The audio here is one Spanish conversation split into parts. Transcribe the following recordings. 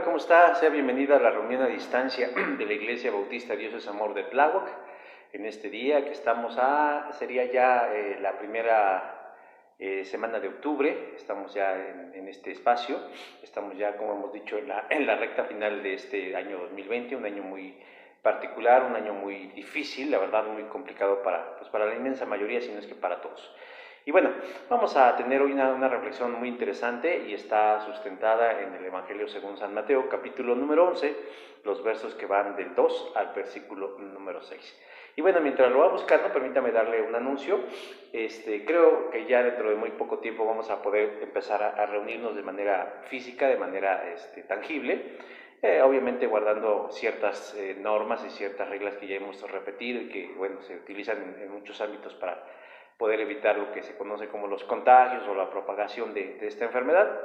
tal? ¿Cómo está? Sea bienvenida a la reunión a distancia de la Iglesia Bautista Dios es Amor de Tláhuac. En este día que estamos sería ya la primera semana de octubre, estamos ya en este espacio, estamos ya, como hemos dicho, en la recta final de este año 2020, un año muy particular, un año muy difícil, la verdad muy complicado para la inmensa mayoría, si no es que para todos. Y bueno, vamos a tener hoy una reflexión muy interesante y está sustentada en el Evangelio según San Mateo, capítulo número 11, los versos que van del 2 al versículo número 6. Y bueno, mientras lo va buscando, permítame darle un anuncio. Creo que ya dentro de muy poco tiempo vamos a poder empezar a reunirnos de manera física, de manera tangible. Obviamente guardando ciertas normas y ciertas reglas que ya hemos repetido y que, bueno, se utilizan en muchos ámbitos para poder evitar lo que se conoce como los contagios o la propagación de esta enfermedad.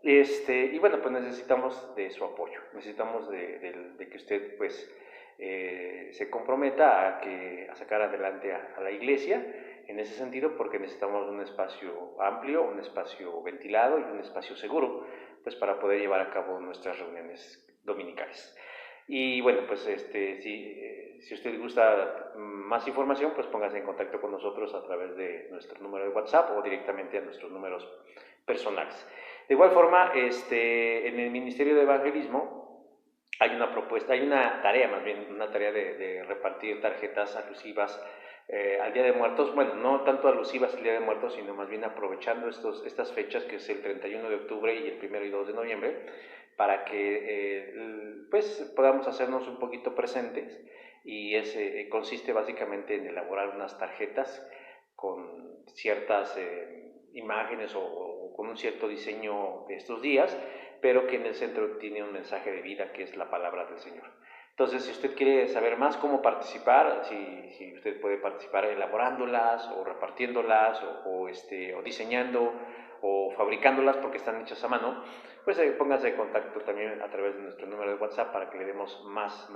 Y bueno, pues necesitamos de su apoyo, necesitamos de que usted pues se comprometa a sacar adelante a la iglesia en ese sentido, porque necesitamos un espacio amplio, un espacio ventilado y un espacio seguro pues para poder llevar a cabo nuestras reuniones dominicales. Y bueno, pues si usted gusta más información, pues póngase en contacto con nosotros a través de nuestro número de WhatsApp o directamente a nuestros números personales. De igual forma, en el Ministerio de Evangelismo hay una propuesta, hay una tarea más bien, una tarea de repartir tarjetas alusivas al Día de Muertos. Bueno, no tanto alusivas al Día de Muertos, sino más bien aprovechando estas fechas, que es el 31 de octubre y el 1 y 2 de noviembre, para que pues podamos hacernos un poquito presentes, y consiste básicamente en elaborar unas tarjetas con ciertas imágenes o con un cierto diseño de estos días, pero que en el centro tiene un mensaje de vida que es la palabra del Señor. Entonces, si usted quiere saber más cómo participar, si usted puede participar elaborándolas o repartiéndolas o diseñando o fabricándolas porque están hechas a mano, pues póngase en contacto también a través de nuestro número de WhatsApp para que le demos más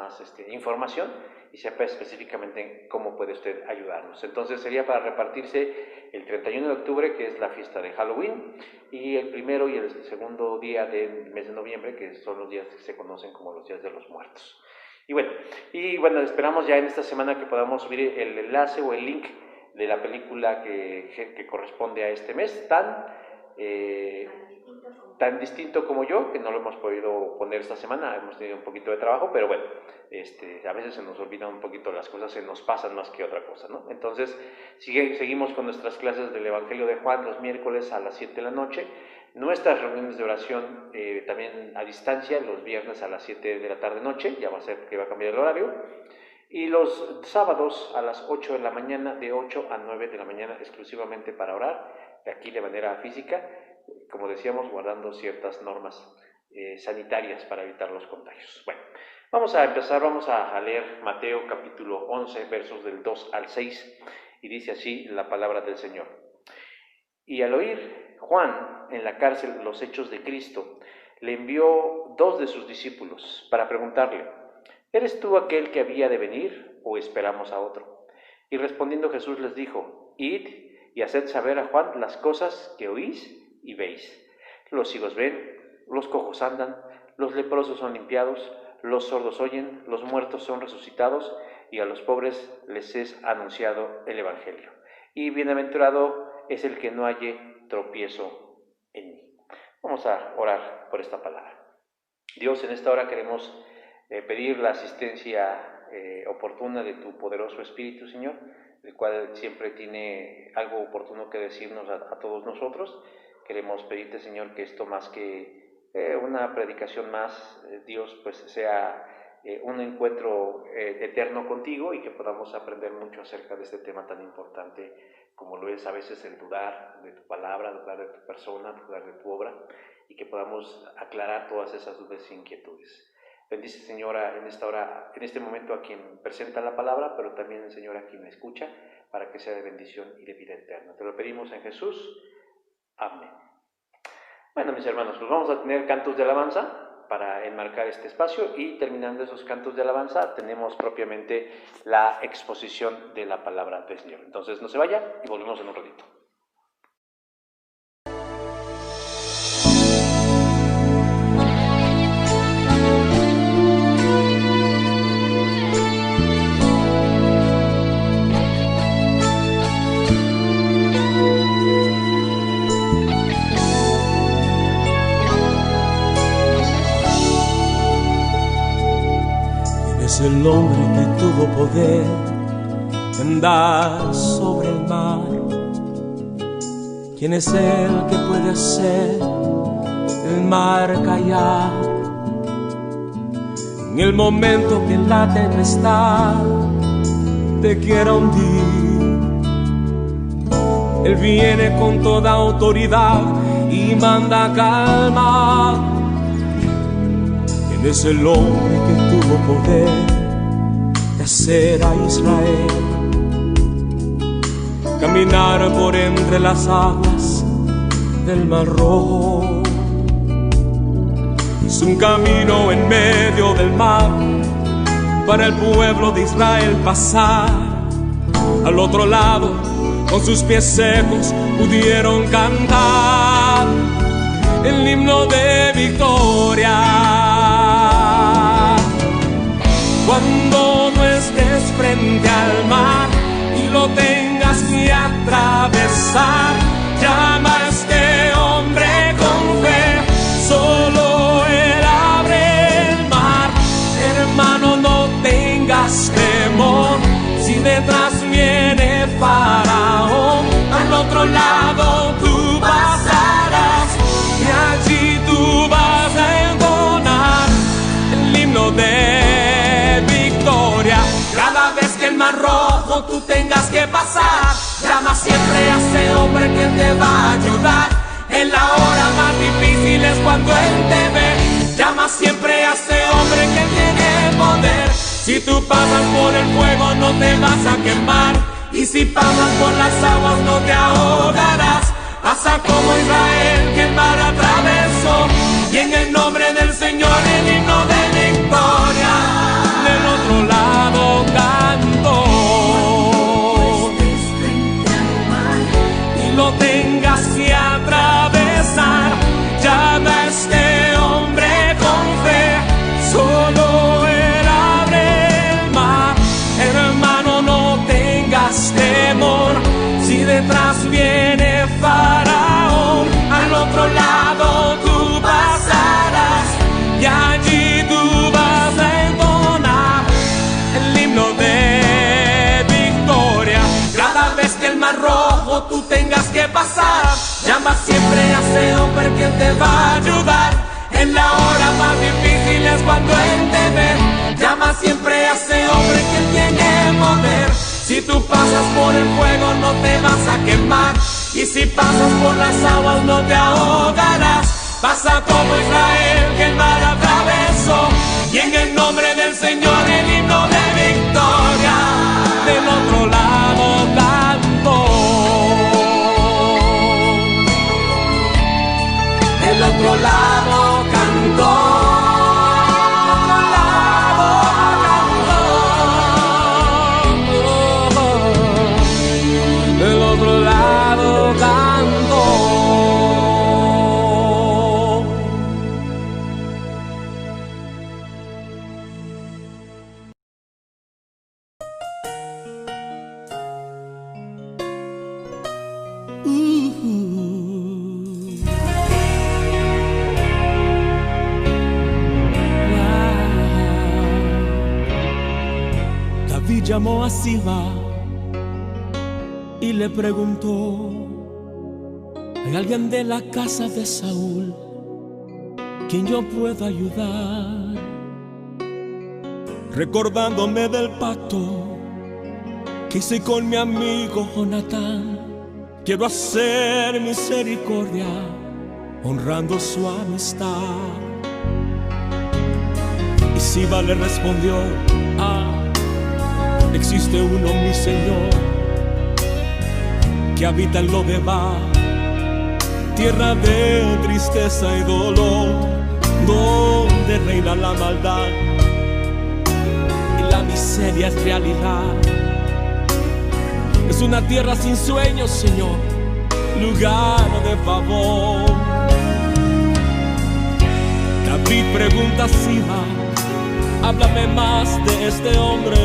información y sepa específicamente cómo puede usted ayudarnos. Entonces sería para repartirse el 31 de octubre, que es la fiesta de Halloween, y el primero y el segundo día del mes de noviembre, que son los días que se conocen como los días de los muertos. Y bueno, esperamos ya en esta semana que podamos subir el enlace o el link de la película que corresponde a este mes, tan distinto como yo, que no lo hemos podido poner esta semana, hemos tenido un poquito de trabajo, pero bueno, a veces se nos olvidan un poquito las cosas, se nos pasan más que otra cosa, ¿no? Entonces, seguimos con nuestras clases del Evangelio de Juan los miércoles a las 7 de la noche, nuestras reuniones de oración también a distancia, los viernes a las 7 de la tarde-noche, ya va a ser que va a cambiar el horario, y los sábados a las 8 de la mañana, de 8 a 9 de la mañana, exclusivamente para orar, aquí de manera física, como decíamos, guardando ciertas normas sanitarias para evitar los contagios. Bueno, vamos a empezar, vamos a leer Mateo capítulo 11, versos del 2 al 6, y dice así la palabra del Señor. Y al oír Juan en la cárcel los hechos de Cristo, le envió 2 de sus discípulos para preguntarle: ¿eres tú aquel que había de venir o esperamos a otro? Y respondiendo Jesús les dijo: id y haced saber a Juan las cosas que oís y veis. Los ciegos ven, los cojos andan, los leprosos son limpiados, los sordos oyen, los muertos son resucitados, y a los pobres les es anunciado el Evangelio. Y bienaventurado es el que no halle tropiezo en mí. Vamos a orar por esta palabra. Dios, en esta hora queremos pedir la asistencia oportuna de tu poderoso Espíritu, Señor, el cual siempre tiene algo oportuno que decirnos a todos nosotros. Queremos pedirte, Señor, que esto más que una predicación más, Dios, pues sea un encuentro eterno contigo, y que podamos aprender mucho acerca de este tema tan importante como lo es a veces el dudar de tu palabra, dudar de tu persona, dudar de tu obra, y que podamos aclarar todas esas dudas e inquietudes. Bendice, Señora, en esta hora, en este momento, a quien presenta la palabra, pero también, Señor, a quien la escucha, para que sea de bendición y de vida eterna. Te lo pedimos en Jesús. Amén. Bueno, mis hermanos, pues vamos a tener cantos de alabanza para enmarcar este espacio, y terminando esos cantos de alabanza tenemos propiamente la exposición de la palabra del Señor. Entonces no se vaya y volvemos en un ratito. poder en dar sobre el mar. ¿Quién es el que puede hacer el mar callar? En el momento que la tempestad te quiera hundir, Él viene con toda autoridad y manda calma. ¿Quién es el hombre que tuvo poder de hacer a Israel caminar por entre las aguas del Mar Rojo? Hizo un camino en medio del mar para el pueblo de Israel pasar. Al otro lado, con sus pies secos, pudieron cantar el himno de victoria. Cuando no estés frente al mar y lo tengas que atravesar, llama a este hombre con fe, solo Él abre el mar. Hermano, no tengas temor, si detrás viene Faraón, al otro lado tú pasarás y allí tú vas a entonar el himno de victoria. Cada vez que el Mar Rojo tú tengas que pasar, llama siempre a ese hombre que te va a ayudar. En la hora más difícil es cuando Él te ve. Llama siempre a ese hombre que tiene poder. Si tú pasas por el fuego no te vas a quemar, y si pasas por las aguas no te ahogarás. Pasa como Israel que el mar atravesó, y en el nombre del Señor el himno de victoria del otro lado cantó. Y lo tengas que atravesar, llama a este hombre con fe, solo Él abre el mar. Hermano, no tengas temor, si detrás viene Faraón, al otro lado tú pasarás y allí tú vas a entonar el himno de victoria. Cada vez que el Mar Rojo tú tengas que pasar, llama siempre a ese hombre que te va a ayudar. En la hora más difícil es cuando Él te ve. Llama siempre a ese hombre que tiene poder. Si tú pasas por el fuego no te vas a quemar, y si pasas por las aguas no te ahogarás. Pasa como Israel que el mar atravesó, y en el nombre del Señor el himno de victoria del otro lado cantó. Del otro lado cantó. David llamó a Siba y le preguntó: ¿hay alguien de la casa de Saúl quien yo pueda ayudar? Recordándome del pacto que hice con mi amigo Jonatán, quiero hacer misericordia honrando su amistad. Y Siba le respondió: existe uno, mi Señor, que habita en Lodebar, tierra de tristeza y dolor, donde reina la maldad y la miseria es realidad. Es una tierra sin sueños, Señor, lugar de favor. David pregunta a Siba: háblame más de este hombre,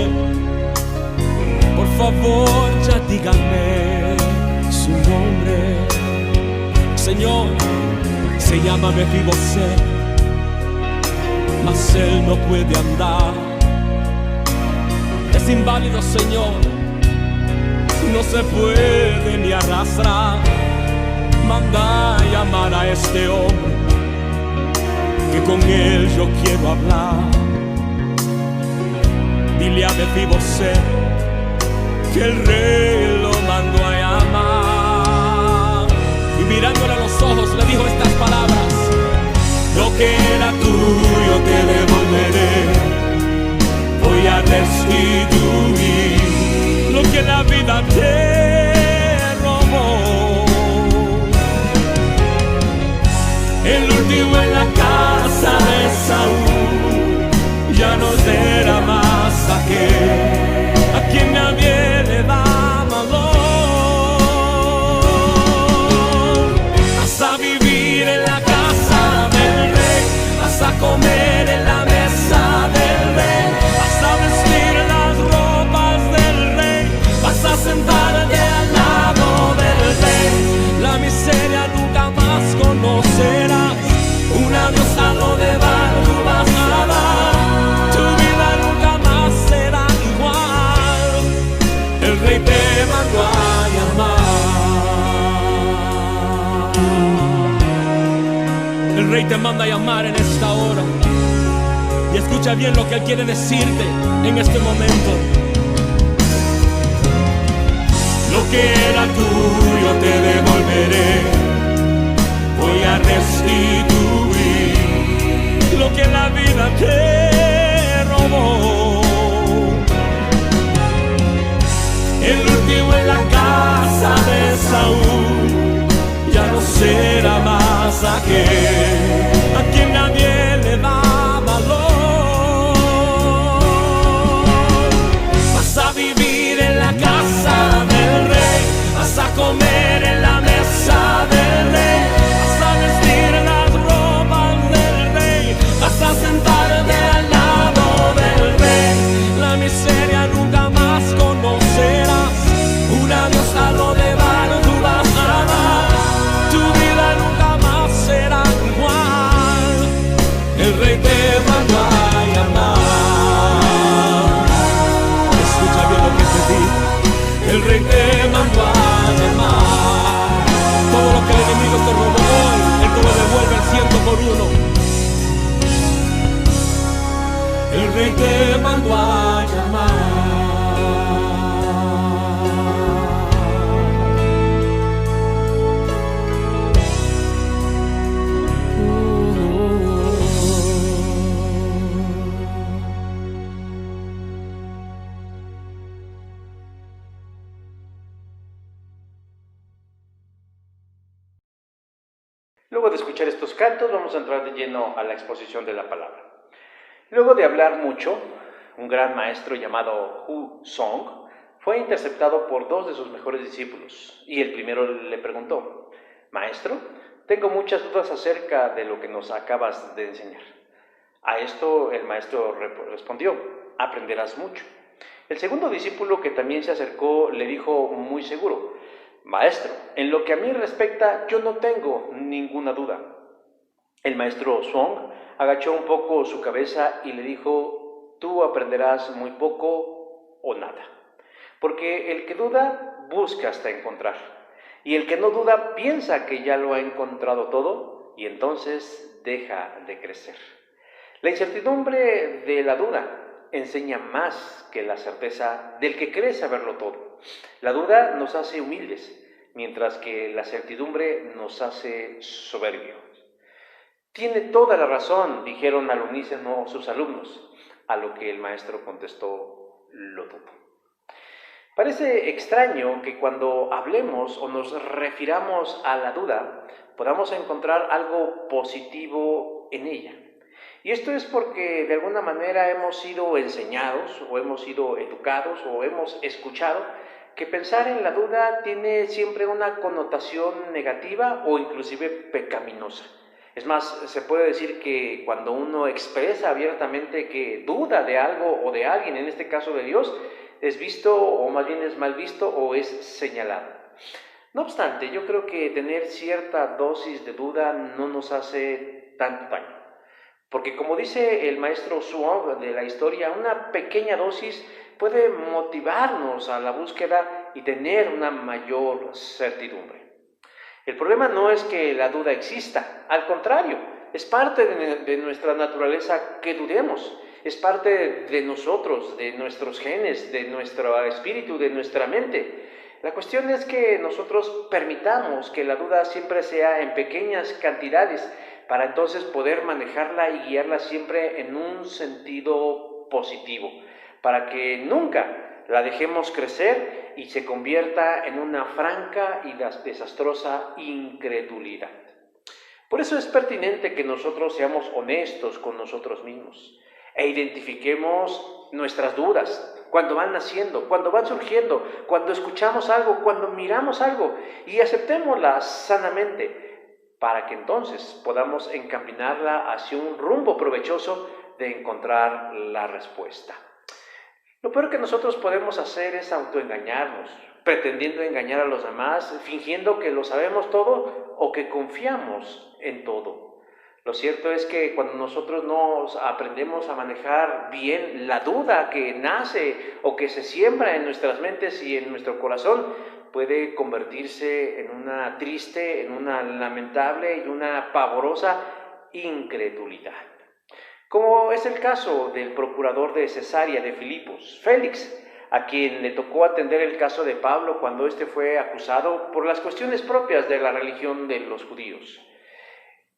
por favor, ya díganme su nombre. Señor, se llama Mefiboset, mas él no puede andar. es inválido, Señor, no se puede ni arrastrar. Manda a llamar a este hombre, que con él yo quiero hablar. Dile a Mefiboset que el rey lo mandó a llamar. Y mirándole a los ojos le dijo estas palabras: lo que era tuyo te devolveré, voy a restituir lo que la vida te robó. El último en la casa de Saúl ya no será más aquel a quien nadie le da valor. Vas a vivir en la casa del rey, vas a comer en la mesa del rey, vas a vestir las ropas del rey, vas a sentarte al lado del rey. La miseria nunca más conocerás, un adiós a lo de bar tú vas a dar. Tu vida nunca más será igual, el rey te mandó a llamar. El rey te manda a llamar en esta hora. Y escucha bien lo que él quiere decirte en este momento. Lo que era tuyo te devolveré, voy a restituir lo que la vida te robó. El último en la casa de Saúl ya no será más aquel a quien nadie le da valor. Vas a vivir en la casa del rey, vas a comer en la mesa del rey, vas a vestir las ropas del rey, vas a sentarte al lado del rey. La miseria nunca más conocerás, un adiós a lo de vano tú vas a dar. Tu vida nunca más será igual, el rey te mandó a llamar. Escucha bien lo que te digo, el rey te mandó a llamar. Todo lo que el enemigo te robó hoy, él te lo devuelve al 100 por 1. El rey te mandó a llamar. Luego de escuchar estos cantos, vamos a entrar de lleno a la exposición de la palabra. Luego de hablar mucho, un gran maestro llamado Hu Song fue interceptado por dos de sus mejores discípulos, y el primero le preguntó: «Maestro, tengo muchas dudas acerca de lo que nos acabas de enseñar». A esto el maestro respondió: «Aprenderás mucho». El segundo discípulo, que también se acercó, le dijo muy seguro: «Maestro, en lo que a mí respecta, yo no tengo ninguna duda». El maestro Song agachó un poco su cabeza y le dijo: «Tú aprenderás muy poco o nada, porque el que duda busca hasta encontrar, y el que no duda piensa que ya lo ha encontrado todo, y entonces deja de crecer». La incertidumbre de la duda enseña más que la certeza del que cree saberlo todo. La duda nos hace humildes, mientras que la certidumbre nos hace soberbios. «Tiene toda la razón», dijeron al unísono sus alumnos, a lo que el maestro contestó: «Lo dudo». Parece extraño que cuando hablemos o nos refiramos a la duda, podamos encontrar algo positivo en ella. Y esto es porque de alguna manera hemos sido enseñados, o hemos sido educados, o hemos escuchado que pensar en la duda tiene siempre una connotación negativa o inclusive pecaminosa. Es más, se puede decir que cuando uno expresa abiertamente que duda de algo o de alguien, en este caso de Dios, es visto, o más bien es mal visto, o es señalado. No obstante, yo creo que tener cierta dosis de duda no nos hace tanto daño. Porque como dice el maestro Suong de la historia, una pequeña dosis puede motivarnos a la búsqueda y tener una mayor certidumbre. El problema no es que la duda exista, al contrario, es parte de nuestra naturaleza que dudemos, es parte de nosotros, de nuestros genes, de nuestro espíritu, de nuestra mente. La cuestión es que nosotros permitamos que la duda siempre sea en pequeñas cantidades para entonces poder manejarla y guiarla siempre en un sentido positivo, para que nunca la dejemos crecer y se convierta en una franca y desastrosa incredulidad. Por eso es pertinente que nosotros seamos honestos con nosotros mismos e identifiquemos nuestras dudas cuando van naciendo, cuando van surgiendo, cuando escuchamos algo, cuando miramos algo y aceptémoslas sanamente para que entonces podamos encaminarla hacia un rumbo provechoso de encontrar la respuesta. Lo peor que nosotros podemos hacer es autoengañarnos, pretendiendo engañar a los demás, fingiendo que lo sabemos todo o que confiamos en todo. Lo cierto es que cuando nosotros nos aprendemos a manejar bien la duda que nace o que se siembra en nuestras mentes y en nuestro corazón, puede convertirse en una triste, en una lamentable y una pavorosa incredulidad. Como es el caso del procurador de Cesarea de Filipos, Félix, a quien le tocó atender el caso de Pablo cuando éste fue acusado por las cuestiones propias de la religión de los judíos.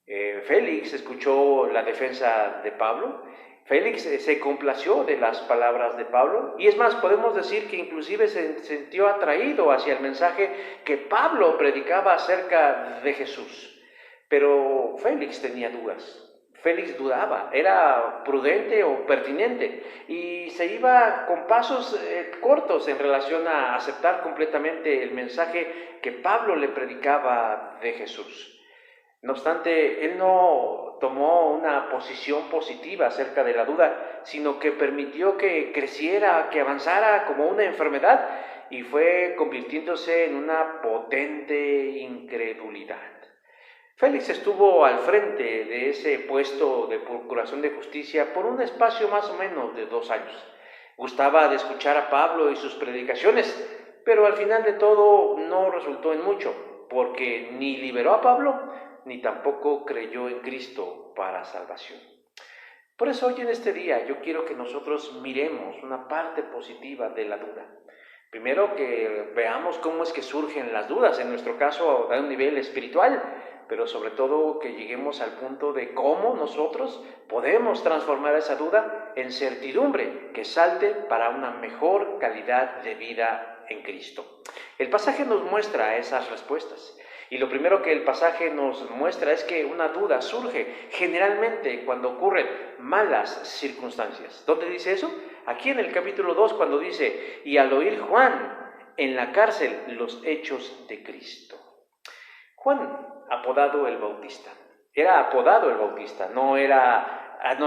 Félix escuchó la defensa de Pablo, Félix se complació de las palabras de Pablo y es más, podemos decir que inclusive se sintió atraído hacia el mensaje que Pablo predicaba acerca de Jesús. Pero Félix tenía dudas. Félix dudaba, era prudente o pertinente y se iba con pasos cortos en relación a aceptar completamente el mensaje que Pablo le predicaba de Jesús. No obstante, él no tomó una posición positiva acerca de la duda, sino que permitió que creciera, que avanzara como una enfermedad y fue convirtiéndose en una potente incredulidad. Félix estuvo al frente de ese puesto de procuración de justicia por un espacio más o menos de 2 años. Gustaba de escuchar a Pablo y sus predicaciones, pero al final de todo no resultó en mucho, porque ni liberó a Pablo, ni tampoco creyó en Cristo para salvación. Por eso hoy en este día yo quiero que nosotros miremos una parte positiva de la duda. Primero que veamos cómo es que surgen las dudas, en nuestro caso a un nivel espiritual, pero sobre todo que lleguemos al punto de cómo nosotros podemos transformar esa duda en certidumbre que salte para una mejor calidad de vida en Cristo. El pasaje nos muestra esas respuestas. Y lo primero que el pasaje nos muestra es que una duda surge generalmente cuando ocurren malas circunstancias. ¿Dónde dice eso? Aquí en el capítulo 2 cuando dice, y al oír Juan en la cárcel los hechos de Cristo. Juan, apodado el Bautista, era apodado el Bautista, no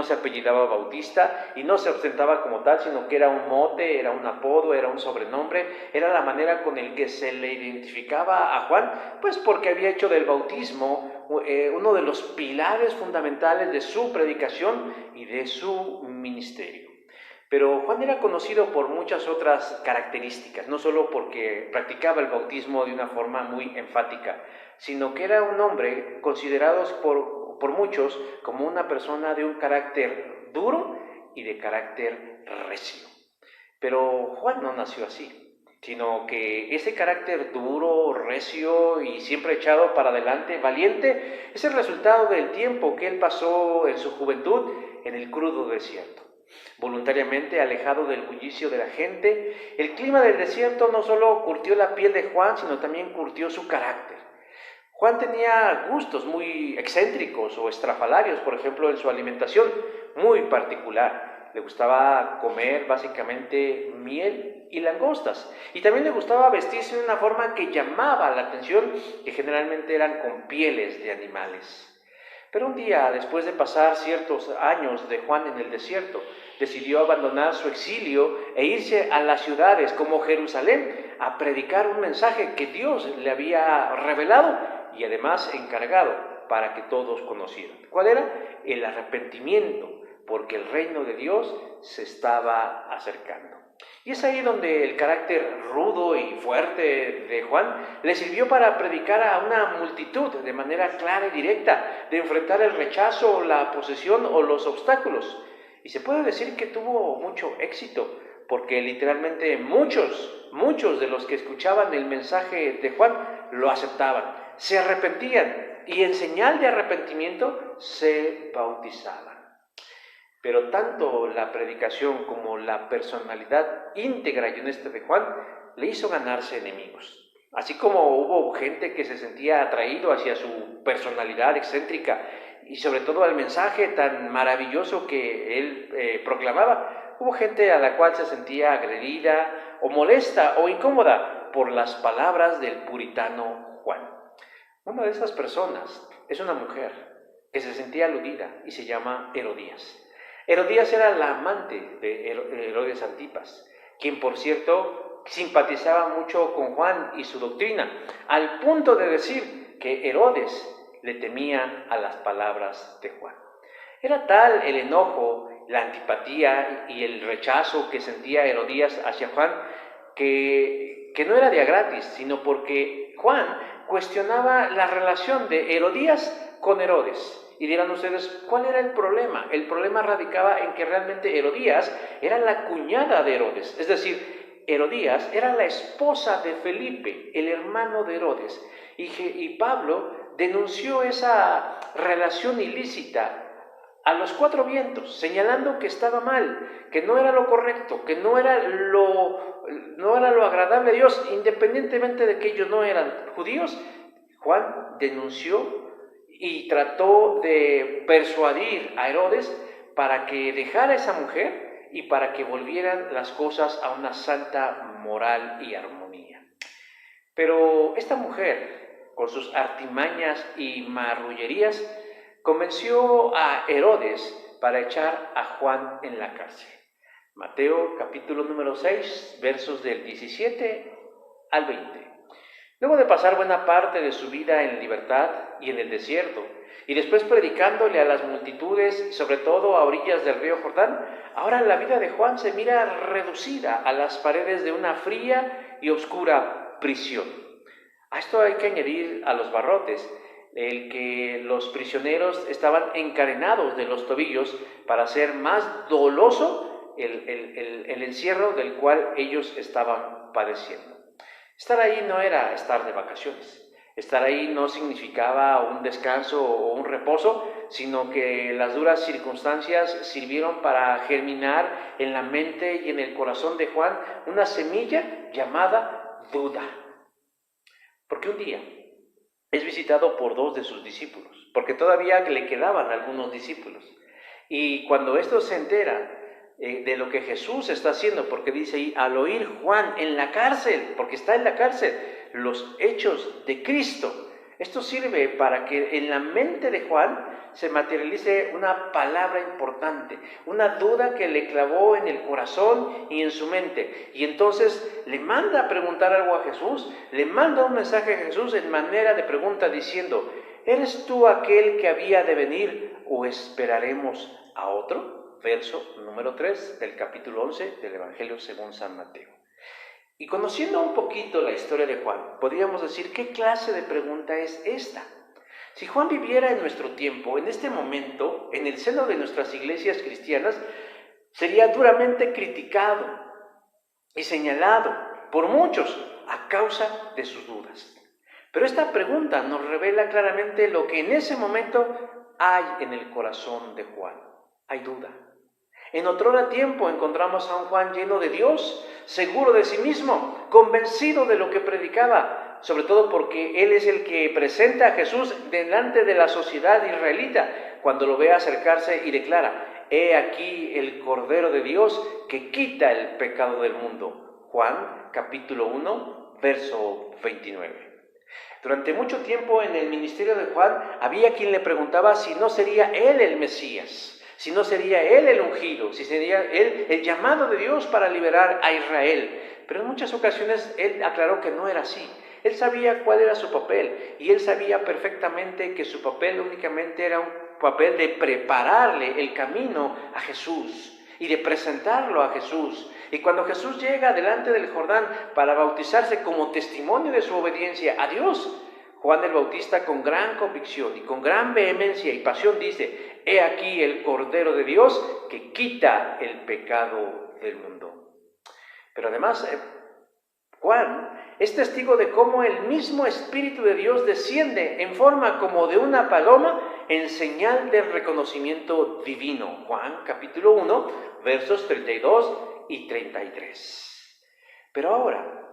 se apellidaba Bautista y no se ostentaba como tal, sino que era un mote, era un apodo, era un sobrenombre, era la manera con el que se le identificaba a Juan, pues porque había hecho del bautismo uno de los pilares fundamentales de su predicación y de su ministerio. Pero Juan era conocido por muchas otras características, no solo porque practicaba el bautismo de una forma muy enfática, sino que era un hombre considerado por muchos como una persona de un carácter duro y de carácter recio. Pero Juan no nació así, sino que ese carácter duro, recio y siempre echado para adelante, valiente, es el resultado del tiempo que él pasó en su juventud en el crudo desierto. Voluntariamente alejado del bullicio de la gente, el clima del desierto no solo curtió la piel de Juan, sino también curtió su carácter. Juan tenía gustos muy excéntricos o estrafalarios, por ejemplo, en su alimentación, muy particular. Le gustaba comer básicamente miel y langostas. Y también le gustaba vestirse de una forma que llamaba la atención, que generalmente eran con pieles de animales. Pero un día, después de pasar ciertos años de Juan en el desierto, decidió abandonar su exilio e irse a las ciudades como Jerusalén a predicar un mensaje que Dios le había revelado y además encargado para que todos conocieran. ¿Cuál era? El arrepentimiento, porque el reino de Dios se estaba acercando. Y es ahí donde el carácter rudo y fuerte de Juan le sirvió para predicar a una multitud de manera clara y directa, de enfrentar el rechazo, la posesión o los obstáculos. Y se puede decir que tuvo mucho éxito, porque literalmente muchos de los que escuchaban el mensaje de Juan lo aceptaban, se arrepentían y en señal de arrepentimiento se bautizaban. Pero tanto la predicación como la personalidad íntegra y honesta de Juan le hizo ganarse enemigos. Así como hubo gente que se sentía atraído hacia su personalidad excéntrica y sobre todo al mensaje tan maravilloso que él proclamaba, hubo gente a la cual se sentía agredida o molesta o incómoda por las palabras del puritano Juan. Una de esas personas es una mujer que se sentía aludida y se llama Herodías. Herodías era la amante de Herodes Antipas, quien por cierto simpatizaba mucho con Juan y su doctrina, al punto de decir que Herodes le temía a las palabras de Juan. Era tal el enojo, la antipatía y el rechazo que sentía Herodías hacia Juan que no era de a gratis, sino porque Juan cuestionaba la relación de Herodías con Herodes. Y dirán ustedes, ¿cuál era el problema? El problema radicaba en que realmente Herodías era la cuñada de Herodes, es decir, Herodías era la esposa de Felipe, el hermano de Herodes, y Pablo denunció esa relación ilícita a los cuatro vientos, señalando que estaba mal, que no era lo correcto, que no era lo agradable a Dios, independientemente de que ellos no eran judíos. Juan denunció y trató de persuadir a Herodes para que dejara a esa mujer y para que volvieran las cosas a una santa moral y armonía. Pero esta mujer, con sus artimañas y marrullerías, convenció a Herodes para echar a Juan en la cárcel. Mateo capítulo número 6, versos del 17 al 20. Luego de pasar buena parte de su vida en libertad y en el desierto, y después predicándole a las multitudes, sobre todo a orillas del río Jordán, ahora la vida de Juan se mira reducida a las paredes de una fría y oscura prisión. A esto hay que añadir a los barrotes, el que los prisioneros estaban encadenados de los tobillos para hacer más doloso el encierro del cual ellos estaban padeciendo. Estar ahí no era estar de vacaciones. Estar ahí no significaba un descanso o un reposo, sino que las duras circunstancias sirvieron para germinar en la mente y en el corazón de Juan una semilla llamada duda. Porque un día es visitado por dos de sus discípulos, porque todavía le quedaban algunos discípulos. Y cuando estos se enteran de lo que Jesús está haciendo, porque dice ahí, al oír Juan en la cárcel, porque está en la cárcel, los hechos de Cristo, esto sirve para que en la mente de Juan se materialice una palabra importante, una duda que le clavó en el corazón y en su mente, y entonces le manda a preguntar algo a Jesús, le manda un mensaje a Jesús en manera de pregunta diciendo, ¿eres tú aquel que había de venir o esperaremos a otro? Verso número 3 del capítulo 11 del Evangelio según San Mateo. Y conociendo un poquito la historia de Juan, podríamos decir, ¿qué clase de pregunta es esta? Si Juan viviera en nuestro tiempo, en este momento, en el seno de nuestras iglesias cristianas, sería duramente criticado y señalado por muchos a causa de sus dudas. Pero esta pregunta nos revela claramente lo que en ese momento hay en el corazón de Juan. Hay duda. En otrora tiempo encontramos a un Juan lleno de Dios, seguro de sí mismo, convencido de lo que predicaba, sobre todo porque él es el que presenta a Jesús delante de la sociedad israelita, cuando lo ve acercarse y declara, he aquí el Cordero de Dios que quita el pecado del mundo. Juan capítulo 1, verso 29. Durante mucho tiempo en el ministerio de Juan había quien le preguntaba si no sería él el Mesías, si no sería él el ungido, si sería él el llamado de Dios para liberar a Israel. Pero en muchas ocasiones él aclaró que no era así. Él sabía cuál era su papel y él sabía perfectamente que su papel únicamente era un papel de prepararle el camino a Jesús y de presentarlo a Jesús Y cuando Jesús llega delante del Jordán para bautizarse como testimonio de su obediencia a Dios, Juan el Bautista, con gran convicción y con gran vehemencia y pasión, dice: he aquí el Cordero de Dios que quita el pecado del mundo. Pero además, Juan es testigo de cómo el mismo Espíritu de Dios desciende en forma como de una paloma en señal del reconocimiento divino. Juan capítulo 1, versos 32 y 33. Pero ahora,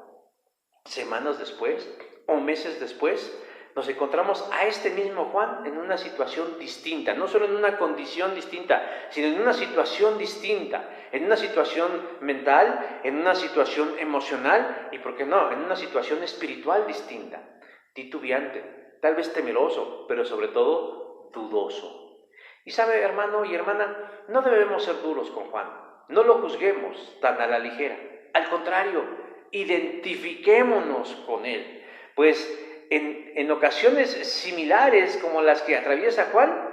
semanas después o meses después, nos encontramos a este mismo Juan en una situación distinta, no solo en una condición distinta, sino en una situación distinta, en una situación mental, en una situación emocional y, ¿por qué no?, en una situación espiritual distinta, titubeante, tal vez temeroso, pero sobre todo dudoso. Y sabe, hermano y hermana, no debemos ser duros con Juan, no lo juzguemos tan a la ligera, al contrario, identifiquémonos con él, pues en ocasiones similares como las que atraviesa Juan,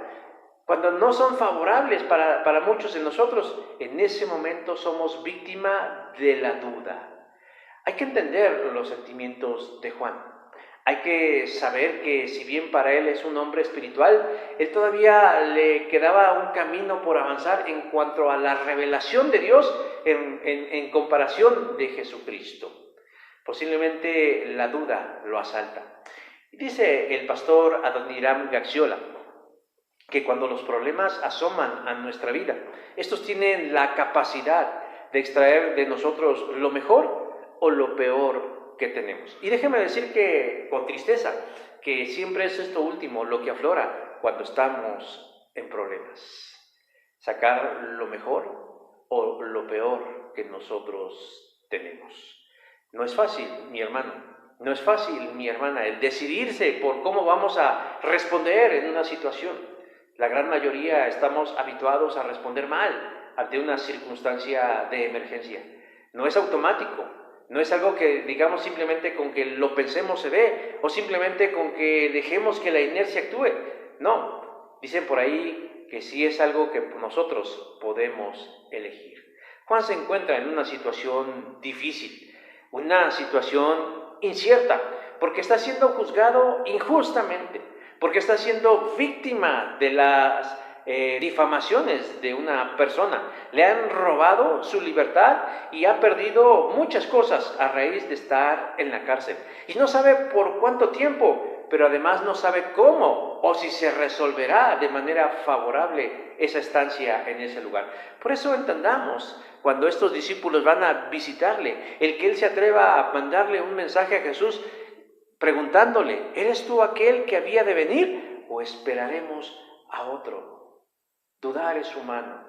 cuando no son favorables para muchos de nosotros, en ese momento somos víctima de la duda. Hay que entender los sentimientos de Juan. Hay que saber que si bien para él es un hombre espiritual, él todavía le quedaba un camino por avanzar en cuanto a la revelación de Dios en comparación de Jesucristo. Posiblemente la duda lo asalta. Dice el pastor Adoniram Gaxiola que cuando los problemas asoman a nuestra vida, estos tienen la capacidad de extraer de nosotros lo mejor o lo peor que tenemos. Y déjeme decir que con tristeza, que siempre es esto último lo que aflora cuando estamos en problemas. Sacar lo mejor o lo peor que nosotros tenemos. No es fácil, mi hermano, no es fácil, mi hermana, el decidirse por cómo vamos a responder en una situación. La gran mayoría estamos habituados a responder mal ante una circunstancia de emergencia. No es automático, no es algo que digamos simplemente con que lo pensemos se dé o simplemente con que dejemos que la inercia actúe. No, dicen por ahí que sí es algo que nosotros podemos elegir. Juan se encuentra en una situación difícil, una situación incierta, porque está siendo juzgado injustamente, porque está siendo víctima de las difamaciones de una persona. Le han robado su libertad y ha perdido muchas cosas a raíz de estar en la cárcel. Y no sabe por cuánto tiempo, pero además no sabe cómo o si se resolverá de manera favorable esa estancia en ese lugar. Por eso entendamos, cuando estos discípulos van a visitarle, el que él se atreva a mandarle un mensaje a Jesús preguntándole: ¿eres tú aquel que había de venir o esperaremos a otro? Dudar es humano.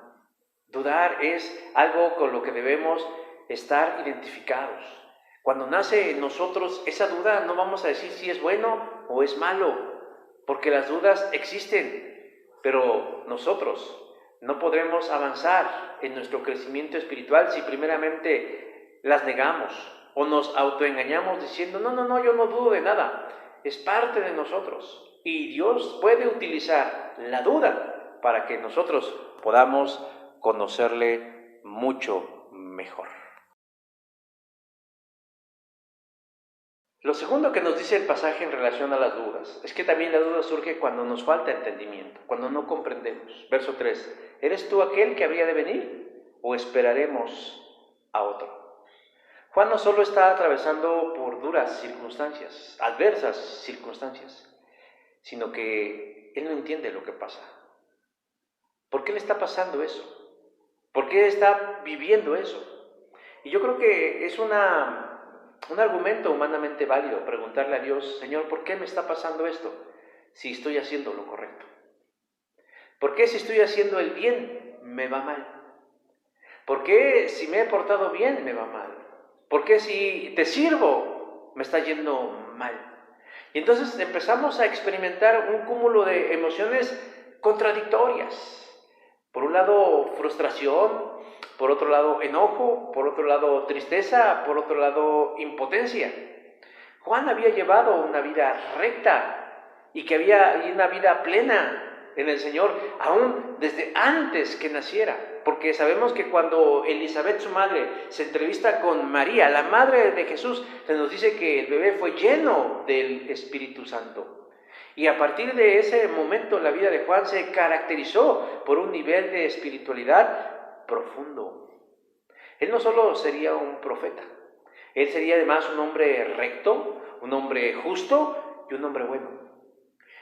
Dudar es algo con lo que debemos estar identificados. Cuando nace en nosotros esa duda, no vamos a decir si es bueno o es malo, porque las dudas existen, pero nosotros no podremos avanzar en nuestro crecimiento espiritual si primeramente las negamos o nos autoengañamos diciendo: no, yo no dudo de nada. Es parte de nosotros y Dios puede utilizar la duda para que nosotros podamos conocerle mucho mejor. Lo segundo que nos dice el pasaje en relación a las dudas es que también la duda surge cuando nos falta entendimiento, cuando no comprendemos. Verso 3: ¿eres tú aquel que habría de venir o esperaremos a otro? Juan no solo está atravesando por duras circunstancias, adversas circunstancias, sino que él no entiende lo que pasa. ¿Por qué le está pasando eso? ¿Por qué está viviendo eso? Y yo creo que es un argumento humanamente válido preguntarle a Dios: Señor, ¿por qué me está pasando esto si estoy haciendo lo correcto? ¿Por qué si estoy haciendo el bien me va mal? ¿Por qué si me he portado bien me va mal? ¿Por qué si te sirvo me está yendo mal? Y entonces empezamos a experimentar un cúmulo de emociones contradictorias. Por un lado, frustración; por otro lado, enojo; por otro lado, tristeza; por otro lado, impotencia. Juan había llevado una vida recta y que había una vida plena, en el Señor, aún desde antes que naciera, porque sabemos que cuando Elizabeth, su madre, se entrevista con María, la madre de Jesús, se nos dice que el bebé fue lleno del Espíritu Santo. Y a partir de ese momento la vida de Juan se caracterizó por un nivel de espiritualidad profundo. Él no solo sería un profeta, él sería además un hombre recto, un hombre justo y un hombre bueno.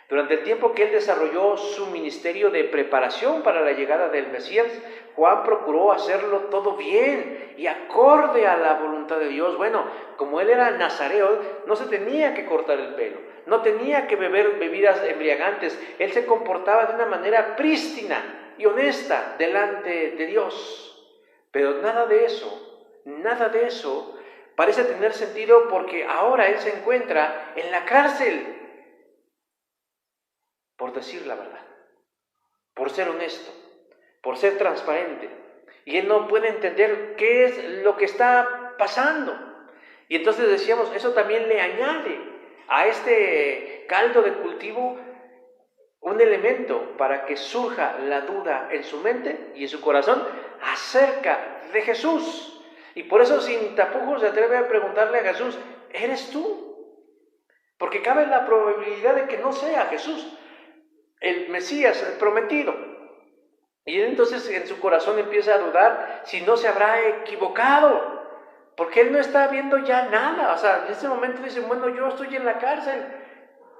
Durante el tiempo que él desarrolló su ministerio de preparación para la llegada del Mesías, Juan procuró hacerlo todo bien y acorde a la voluntad de Dios. Bueno, como él era nazareo, no se tenía que cortar el pelo, no tenía que beber bebidas embriagantes. Él se comportaba de una manera prístina y honesta delante de Dios. Pero nada de eso parece tener sentido porque ahora él se encuentra en la cárcel. Por decir la verdad, por ser honesto, por ser transparente. Y él no puede entender qué es lo que está pasando. Y entonces decíamos, eso también le añade a este caldo de cultivo un elemento para que surja la duda en su mente y en su corazón acerca de Jesús. Y por eso sin tapujos se atreve a preguntarle a Jesús, ¿eres tú? Porque cabe la probabilidad de que no sea Jesús, el Mesías, el prometido. Y él entonces en su corazón empieza a dudar si no se habrá equivocado, porque él no está viendo ya nada. O sea, en ese momento dice, bueno, yo estoy en la cárcel,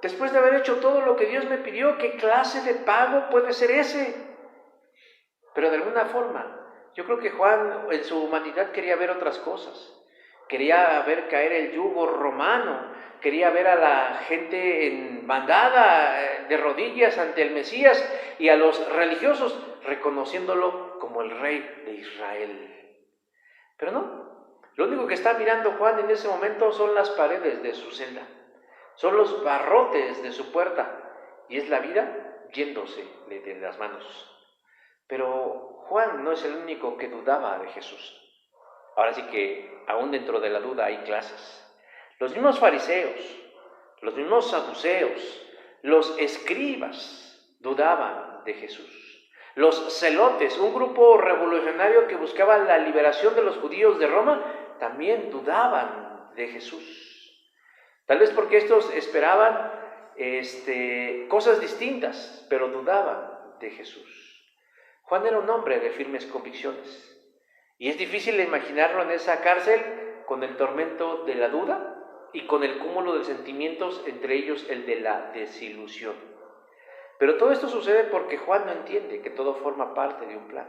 después de haber hecho todo lo que Dios me pidió, ¿qué clase de pago puede ser ese? Pero de alguna forma, yo creo que Juan en su humanidad quería ver otras cosas. Quería ver caer el yugo romano, quería ver a la gente en bandada de rodillas ante el Mesías y a los religiosos reconociéndolo como el rey de Israel. Pero no, lo único que está mirando Juan en ese momento son las paredes de su celda, son los barrotes de su puerta y es la vida yéndose de las manos. Pero Juan no es el único que dudaba de Jesús. Ahora sí que aún dentro de la duda hay clases. Los mismos fariseos, los mismos saduceos, los escribas dudaban de Jesús. Los celotes, un grupo revolucionario que buscaba la liberación de los judíos de Roma, también dudaban de Jesús. Tal vez porque estos esperaban cosas distintas, pero dudaban de Jesús. Juan era un hombre de firmes convicciones. Y es difícil imaginarlo en esa cárcel con el tormento de la duda y con el cúmulo de sentimientos, entre ellos el de la desilusión. Pero todo esto sucede porque Juan no entiende que todo forma parte de un plan,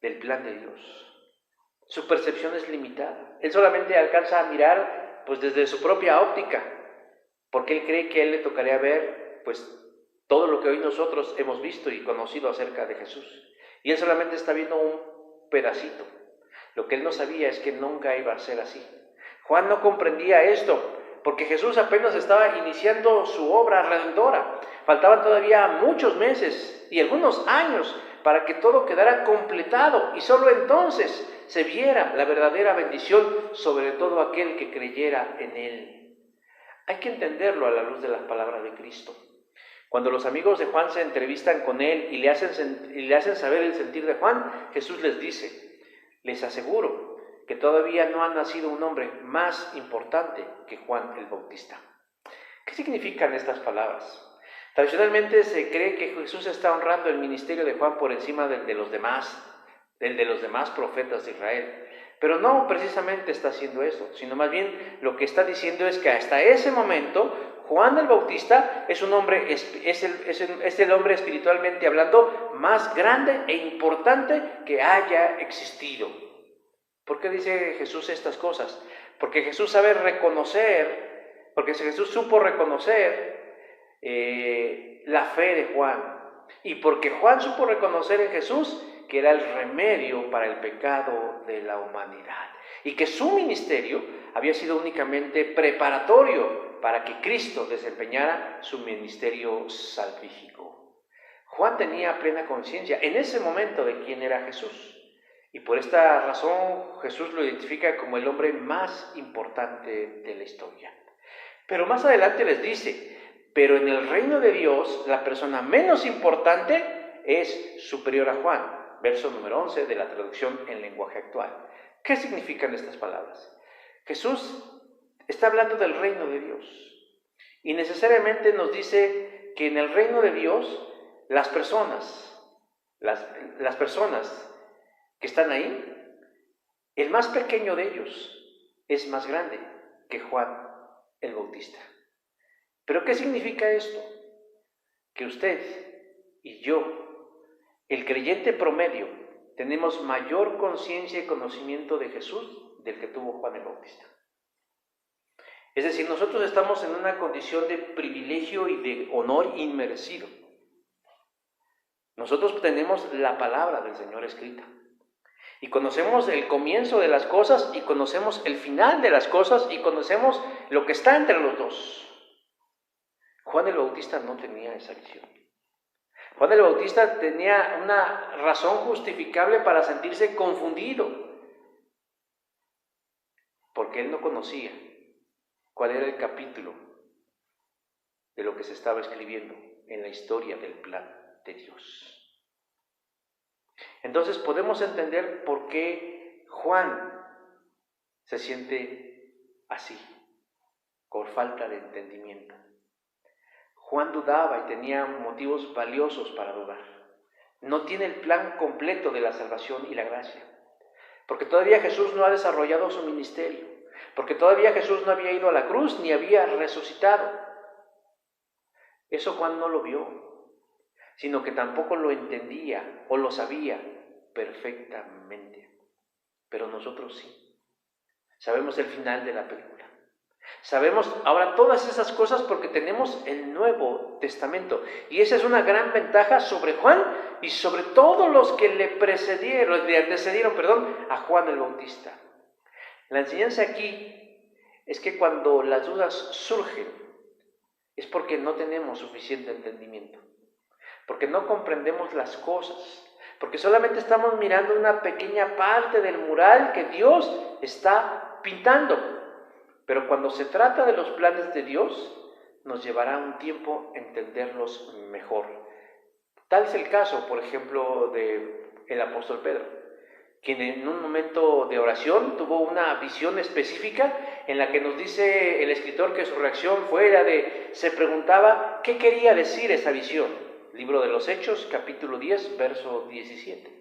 del plan de Dios. Su percepción es limitada. Él solamente alcanza a mirar pues desde su propia óptica, porque él cree que a él le tocaría ver pues todo lo que hoy nosotros hemos visto y conocido acerca de Jesús. Y él solamente está viendo un pedacito. Lo que él no sabía es que nunca iba a ser así. Juan no comprendía esto, porque Jesús apenas estaba iniciando su obra redentora. Faltaban todavía muchos meses y algunos años para que todo quedara completado y solo entonces se viera la verdadera bendición sobre todo aquel que creyera en él. Hay que entenderlo a la luz de las palabras de Cristo. Cuando los amigos de Juan se entrevistan con él y le hacen saber el sentir de Juan, Jesús les dice, les aseguro que todavía no ha nacido un hombre más importante que Juan el Bautista. ¿Qué significan estas palabras? Tradicionalmente se cree que Jesús está honrando el ministerio de Juan por encima del de los demás profetas de Israel. Pero no precisamente está haciendo eso, sino más bien lo que está diciendo es que hasta ese momento Juan el Bautista es un hombre, es el hombre espiritualmente hablando más grande e importante que haya existido. ¿Por qué dice Jesús estas cosas? Porque Jesús supo reconocer la fe de Juan. Y porque Juan supo reconocer en Jesús que era el remedio para el pecado de la humanidad. Y que su ministerio había sido únicamente preparatorio para que Cristo desempeñara su ministerio salvífico. Juan tenía plena conciencia en ese momento de quién era Jesús. Y por esta razón Jesús lo identifica como el hombre más importante de la historia. Pero más adelante les dice, pero en el reino de Dios la persona menos importante es superior a Juan. Verso número 11 de la traducción en lenguaje actual. ¿Qué significan estas palabras? Jesús está hablando del reino de Dios y necesariamente nos dice que en el reino de Dios las personas que están ahí, el más pequeño de ellos es más grande que Juan el Bautista. ¿Pero qué significa esto? Que usted y yo, el creyente promedio, tenemos mayor conciencia y conocimiento de Jesús del que tuvo Juan el Bautista. Es decir, nosotros estamos en una condición de privilegio y de honor inmerecido. Nosotros tenemos la palabra del Señor escrita. Y conocemos el comienzo de las cosas y conocemos el final de las cosas y conocemos lo que está entre los dos. Juan el Bautista no tenía esa visión. Juan el Bautista tenía una razón justificable para sentirse confundido, porque él no conocía cuál era el capítulo de lo que se estaba escribiendo en la historia del plan de Dios. Entonces podemos entender por qué Juan se siente así, por falta de entendimiento. Juan dudaba y tenía motivos valiosos para dudar. No tiene el plan completo de la salvación y la gracia, porque todavía Jesús no ha desarrollado su ministerio, porque todavía Jesús no había ido a la cruz ni había resucitado. Eso Juan no lo vio, sino que tampoco lo entendía o lo sabía perfectamente. Pero nosotros sí. Sabemos el final de la película. Sabemos ahora todas esas cosas porque tenemos el Nuevo Testamento. Y esa es una gran ventaja sobre Juan y sobre todos los que le antecedieron a Juan el Bautista. La enseñanza aquí es que cuando las dudas surgen es porque no tenemos suficiente entendimiento, porque no comprendemos las cosas, porque solamente estamos mirando una pequeña parte del mural que Dios está pintando. Pero cuando se trata de los planes de Dios, nos llevará un tiempo entenderlos mejor. Tal es el caso, por ejemplo, del apóstol Pedro, quien en un momento de oración tuvo una visión específica en la que nos dice el escritor que su reacción fue se preguntaba qué quería decir esa visión. Libro de los Hechos, capítulo 10, verso 17.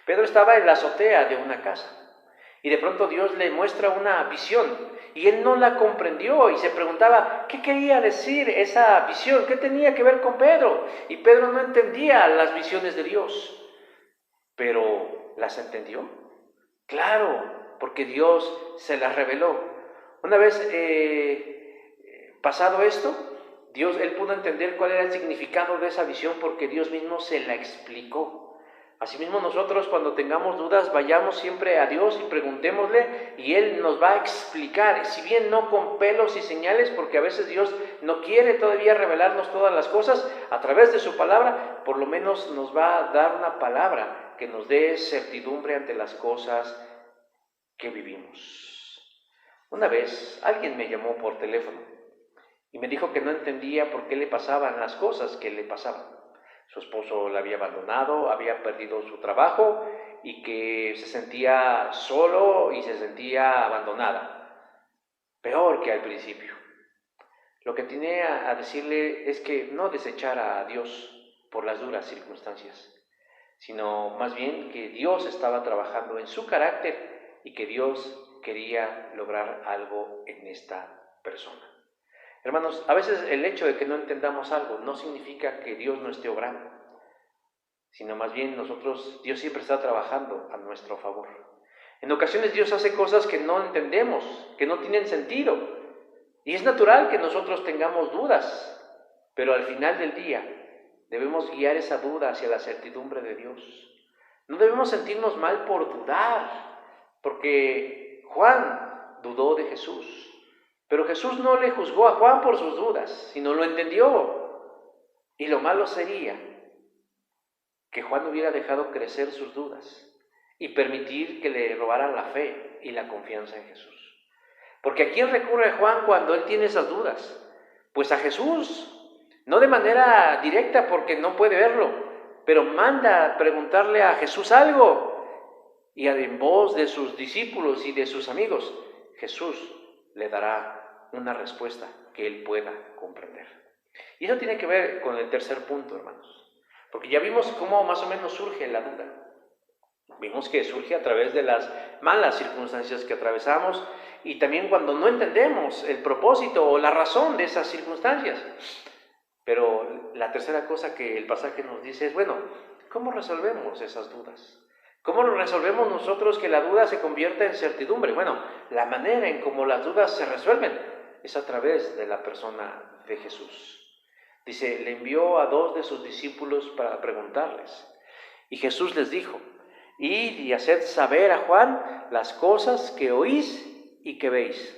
Pedro estaba en la azotea de una casa y de pronto Dios le muestra una visión y él no la comprendió y se preguntaba qué quería decir esa visión, qué tenía que ver con Pedro. Y Pedro no entendía las visiones de Dios, pero ¿las entendió? Claro, porque Dios se las reveló. Una vez pasado esto, él pudo entender cuál era el significado de esa visión porque Dios mismo se la explicó. Asimismo nosotros cuando tengamos dudas vayamos siempre a Dios y preguntémosle y Él nos va a explicar, si bien no con pelos y señales, porque a veces Dios no quiere todavía revelarnos todas las cosas a través de su palabra, por lo menos nos va a dar una palabra que nos dé certidumbre ante las cosas que vivimos. Una vez alguien me llamó por teléfono y me dijo que no entendía por qué le pasaban las cosas que le pasaban. Su esposo la había abandonado, había perdido su trabajo y que se sentía solo y se sentía abandonada. Peor que al principio. Lo que tenía a decirle es que no desechara a Dios por las duras circunstancias, sino más bien que Dios estaba trabajando en su carácter y que Dios quería lograr algo en esta persona. Hermanos, a veces el hecho de que no entendamos algo no significa que Dios no esté obrando, sino más bien Dios siempre está trabajando a nuestro favor. En ocasiones Dios hace cosas que no entendemos, que no tienen sentido, y es natural que nosotros tengamos dudas, pero al final del día debemos guiar esa duda hacia la certidumbre de Dios. No debemos sentirnos mal por dudar, porque Juan dudó de Jesús. Pero Jesús no le juzgó a Juan por sus dudas, sino lo entendió. Y lo malo sería que Juan hubiera dejado crecer sus dudas y permitir que le robaran la fe y la confianza en Jesús. Porque ¿a quién recurre Juan cuando él tiene esas dudas? Pues a Jesús. No de manera directa porque no puede verlo, pero manda a preguntarle a Jesús algo. Y en voz de sus discípulos y de sus amigos, Jesús le dará una respuesta que él pueda comprender. Y eso tiene que ver con el tercer punto, hermanos. Porque ya vimos cómo más o menos surge la duda. Vimos que surge a través de las malas circunstancias que atravesamos y también cuando no entendemos el propósito o la razón de esas circunstancias. Pero la tercera cosa que el pasaje nos dice es, bueno, ¿cómo resolvemos esas dudas? ¿Cómo lo resolvemos nosotros que la duda se convierta en certidumbre? Bueno, la manera en cómo las dudas se resuelven es a través de la persona de Jesús. Dice, le envió a 2 de sus discípulos para preguntarles. Y Jesús les dijo, id y haced saber a Juan las cosas que oís y que veis.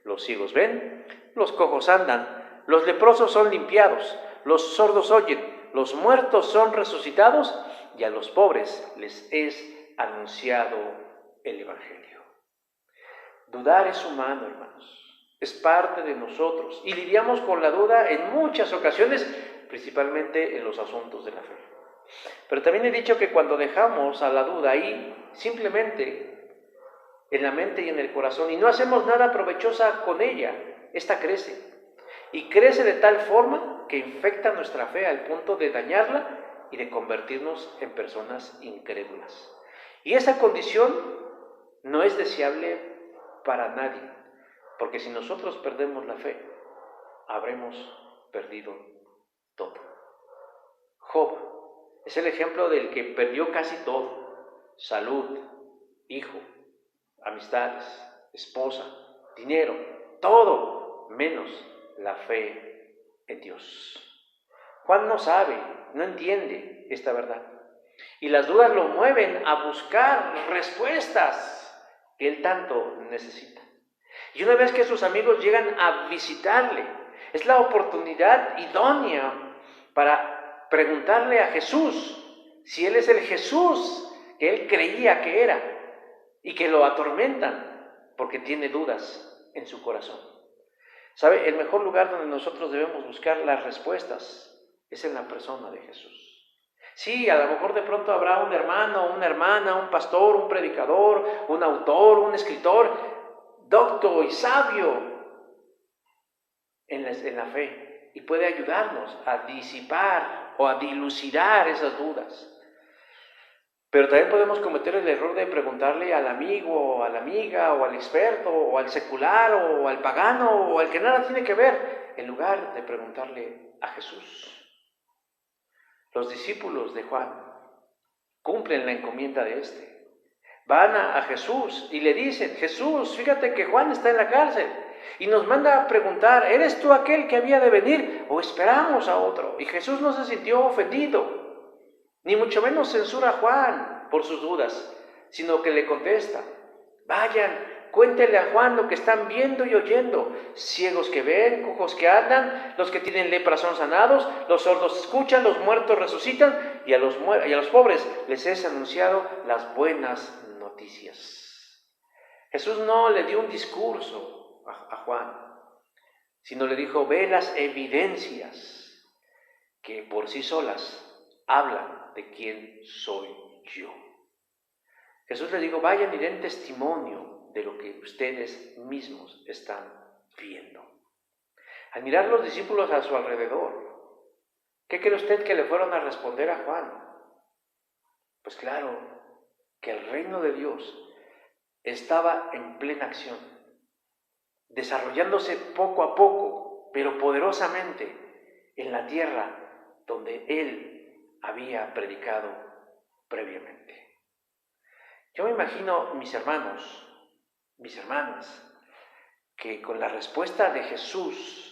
Los ciegos ven, los cojos andan, los leprosos son limpiados, los sordos oyen, los muertos son resucitados y a los pobres les es anunciado el Evangelio. Dudar es humano, hermanos. Es parte de nosotros y lidiamos con la duda en muchas ocasiones, principalmente en los asuntos de la fe. Pero también he dicho que cuando dejamos a la duda ahí, simplemente en la mente y en el corazón, y no hacemos nada provechosa con ella, esta crece. Y crece de tal forma que infecta nuestra fe al punto de dañarla y de convertirnos en personas incrédulas. Y esa condición no es deseable para nadie. Porque si nosotros perdemos la fe, habremos perdido todo. Job es el ejemplo del que perdió casi todo: salud, hijo, amistades, esposa, dinero, todo menos la fe en Dios. Juan no sabe, no entiende esta verdad. Y las dudas lo mueven a buscar respuestas que él tanto necesita. Y una vez que sus amigos llegan a visitarle, es la oportunidad idónea para preguntarle a Jesús si Él es el Jesús que él creía que era y que lo atormentan porque tiene dudas en su corazón. ¿Sabe? El mejor lugar donde nosotros debemos buscar las respuestas es en la persona de Jesús. Sí, a lo mejor de pronto habrá un hermano, una hermana, un pastor, un predicador, un autor, un escritor, docto y sabio en la fe y puede ayudarnos a disipar o a dilucidar esas dudas. Pero también podemos cometer el error de preguntarle al amigo, o a la amiga, o al experto, o al secular, o al pagano, o al que nada tiene que ver, en lugar de preguntarle a Jesús. Los discípulos de Juan cumplen la encomienda de este. Van a Jesús y le dicen, Jesús, fíjate que Juan está en la cárcel y nos manda a preguntar, ¿eres tú aquel que había de venir o esperamos a otro? Y Jesús no se sintió ofendido, ni mucho menos censura a Juan por sus dudas, sino que le contesta, vayan, cuéntenle a Juan lo que están viendo y oyendo, ciegos que ven, cojos que andan, los que tienen lepra son sanados, los sordos escuchan, los muertos resucitan y a los pobres les es anunciado las buenas noticias. Jesús no le dio un discurso a Juan, sino le dijo, ve las evidencias que por sí solas hablan de quién soy yo. Jesús le dijo, vayan y den testimonio de lo que ustedes mismos están viendo. Al mirar los discípulos a su alrededor, ¿qué cree usted que le fueron a responder a Juan? Pues claro, que el reino de Dios estaba en plena acción, desarrollándose poco a poco, pero poderosamente en la tierra donde Él había predicado previamente. Yo me imagino mis hermanos, mis hermanas, que con la respuesta de Jesús,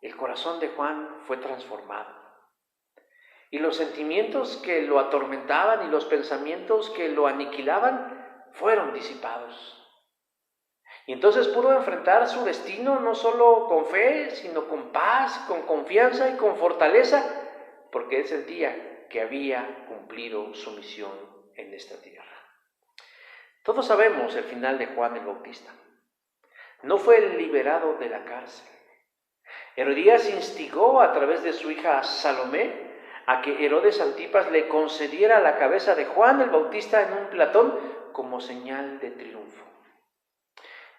el corazón de Juan fue transformado. Y los sentimientos que lo atormentaban y los pensamientos que lo aniquilaban fueron disipados. Y entonces pudo enfrentar su destino no solo con fe, sino con paz, con confianza y con fortaleza, porque él sentía que había cumplido su misión en esta tierra. Todos sabemos el final de Juan el Bautista. No fue liberado de la cárcel. Herodías instigó a través de su hija Salomé a que Herodes Antipas le concediera la cabeza de Juan el Bautista en un platón como señal de triunfo.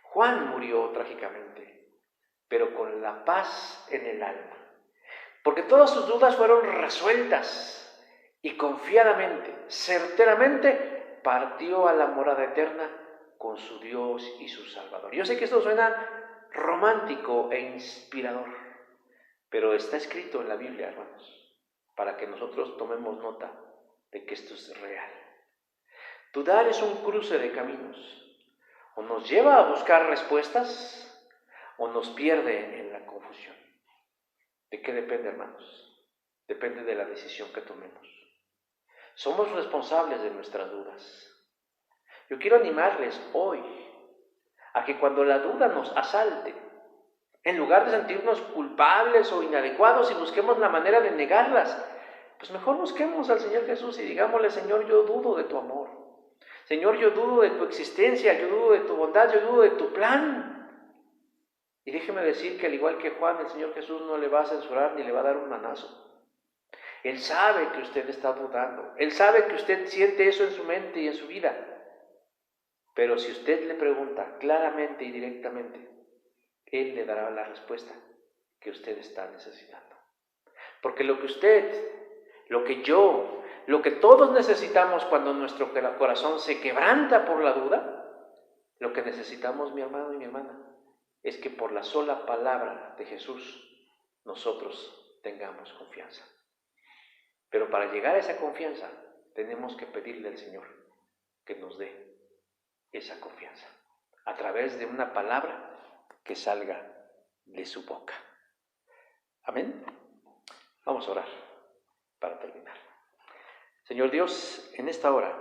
Juan murió trágicamente, pero con la paz en el alma, porque todas sus dudas fueron resueltas y confiadamente, certeramente, partió a la morada eterna con su Dios y su Salvador. Yo sé que esto suena romántico e inspirador, pero está escrito en la Biblia, hermanos, para que nosotros tomemos nota de que esto es real. Dudar es un cruce de caminos. O nos lleva a buscar respuestas o nos pierde en la confusión. ¿De qué depende, hermanos? Depende de la decisión que tomemos. Somos responsables de nuestras dudas. Yo quiero animarles hoy a que cuando la duda nos asalte, en lugar de sentirnos culpables o inadecuados y busquemos la manera de negarlas, pues mejor busquemos al Señor Jesús y digámosle: Señor, yo dudo de tu amor. Señor, yo dudo de tu existencia, yo dudo de tu bondad, yo dudo de tu plan. Y déjeme decir que al igual que Juan, el Señor Jesús no le va a censurar ni le va a dar un manazo. Él sabe que usted está dudando, Él sabe que usted siente eso en su mente y en su vida. Pero si usted le pregunta claramente y directamente, Él le dará la respuesta que usted está necesitando. Porque lo que usted, lo que yo, lo que todos necesitamos cuando nuestro corazón se quebranta por la duda, lo que necesitamos, mi hermano y mi hermana, es que por la sola palabra de Jesús nosotros tengamos confianza. Pero para llegar a esa confianza tenemos que pedirle al Señor que nos dé esa confianza a través de una palabra que salga de su boca. Amén. Vamos a orar para terminar. Señor Dios, en esta hora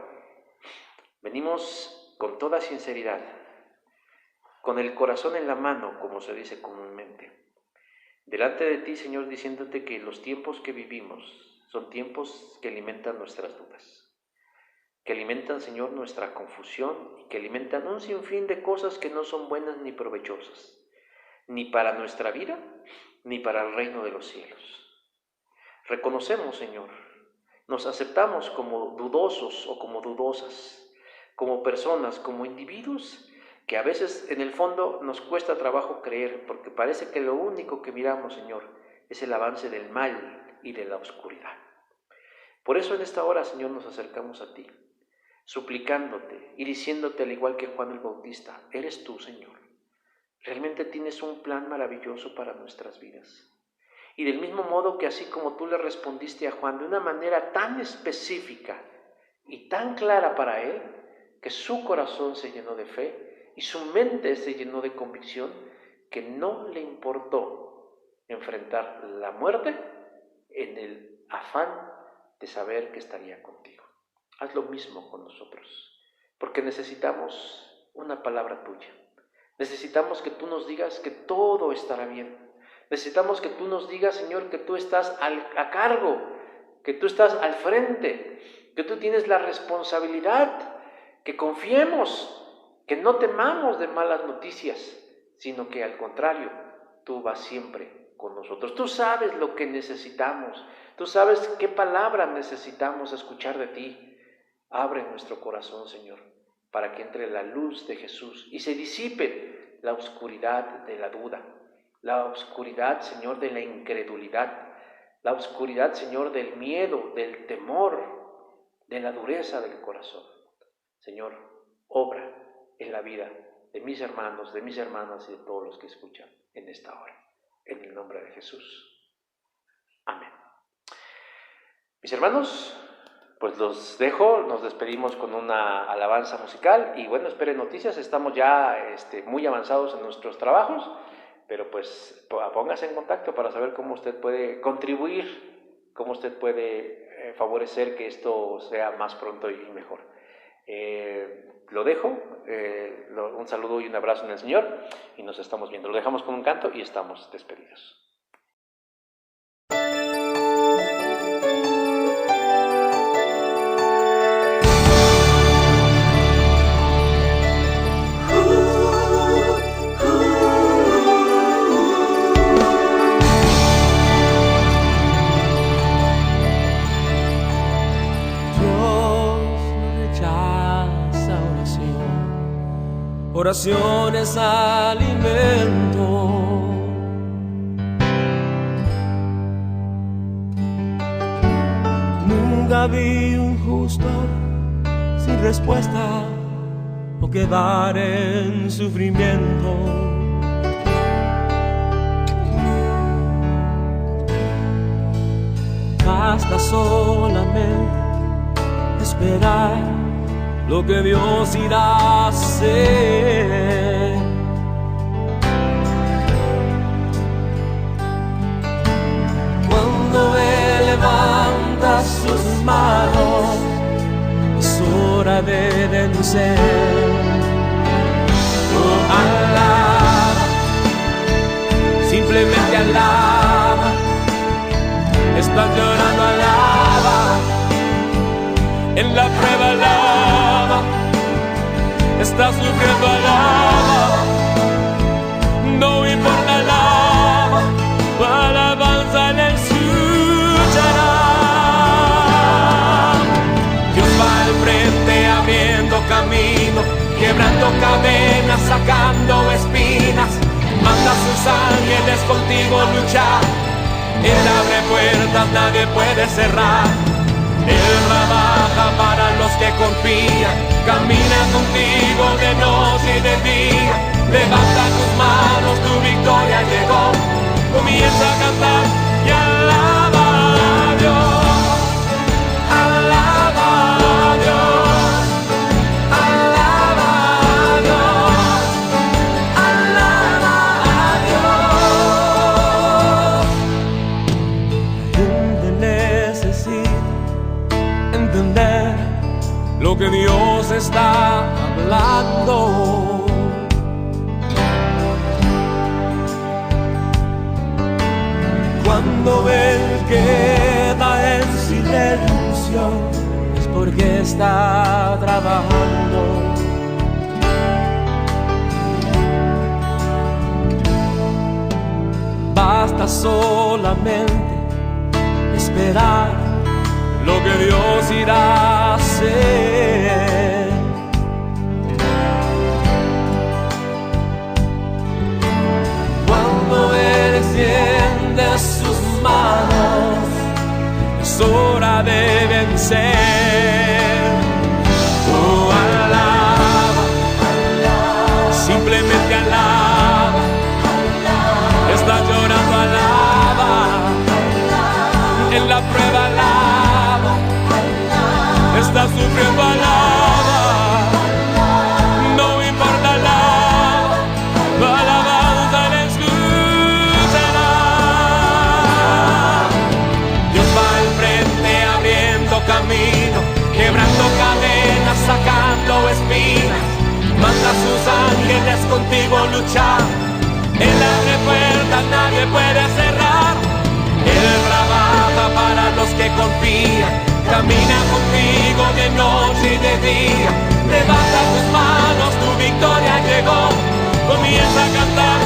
venimos con toda sinceridad, con el corazón en la mano, como se dice comúnmente, delante de ti, Señor, diciéndote que los tiempos que vivimos son tiempos que alimentan nuestras dudas, que alimentan, Señor, nuestra confusión y que alimentan un sinfín de cosas que no son buenas ni provechosas, ni para nuestra vida, ni para el reino de los cielos. Reconocemos, Señor, nos aceptamos como dudosos o como dudosas, como personas, como individuos que a veces en el fondo nos cuesta trabajo creer, porque parece que lo único que miramos, Señor, es el avance del mal y de la oscuridad. Por eso en esta hora, Señor, nos acercamos a ti, suplicándote y diciéndote, al igual que Juan el Bautista: eres tú, Señor. Realmente tienes un plan maravilloso para nuestras vidas. Y del mismo modo que así como tú le respondiste a Juan de una manera tan específica y tan clara para él, que su corazón se llenó de fe y su mente se llenó de convicción, que no le importó enfrentar la muerte en el afán de saber que estaría contigo. Haz lo mismo con nosotros, porque necesitamos una palabra tuya. Necesitamos que tú nos digas que todo estará bien. Necesitamos que tú nos digas, Señor, que tú estás a cargo, que tú estás al frente, que tú tienes la responsabilidad, que confiemos, que no temamos de malas noticias, sino que al contrario, tú vas siempre con nosotros. Tú sabes lo que necesitamos, tú sabes qué palabra necesitamos escuchar de ti. Abre nuestro corazón, Señor, para que entre la luz de Jesús y se disipe la oscuridad de la duda, la oscuridad, Señor, de la incredulidad, la oscuridad, Señor, del miedo, del temor, de la dureza del corazón. Señor, obra en la vida de mis hermanos, de mis hermanas y de todos los que escuchan en esta hora. En el nombre de Jesús. Amén. Mis hermanos, pues los dejo, nos despedimos con una alabanza musical y bueno, esperen noticias, estamos ya muy avanzados en nuestros trabajos, pero pues póngase en contacto para saber cómo usted puede contribuir, cómo usted puede favorecer que esto sea más pronto y mejor. Lo dejo, un saludo y un abrazo en el Señor y nos estamos viendo. Lo dejamos con un canto y estamos despedidos. oración es alimento. Nunca vi un justo sin respuesta o quedar en sufrimiento. Basta solamente esperar lo que Dios irá a hacer. Cuando Él levanta sus manos, es hora de vencer. Oh, alaba, simplemente alaba. Estás llorando, alaba. En la prueba, alaba. Estás sufriendo, alaba. No importa, alaba. Tu alabanza le escuchará. Dios va al frente abriendo camino, quebrando cadenas, sacando espinas. Manda a sus ángeles contigo luchar. Él abre puertas, nadie puede cerrar. Él trabaja para los que confían. Camina contigo de noche y de día. Levanta tus manos, tu victoria llegó. Comienza a cantar y alaba a Dios. Alaba a Dios. Alaba a Dios. Alaba a Dios. La gente necesita entender lo que Dios está hablando. Cuando Él queda en silencio es porque está trabajando. Basta solamente esperar lo que Dios irá a hacer. Cuando Él extiende sus manos, es hora de vencer. Oh, alaba, alaba, simplemente alaba. Estás llorando, alaba. En la prueba, alaba. Estás sufriendo, alaba. No importa, alaba. Tu alabanza le escuchará. Dios va al frente abriendo camino, quebrando cadenas, sacando espinas. Manda a sus ángeles contigo luchar. Él abre puertas, nadie puede cerrar. Él trabaja para los que confían. Camina contigo de noche y de día. Levanta tus manos, tu victoria llegó. Comienza a cantar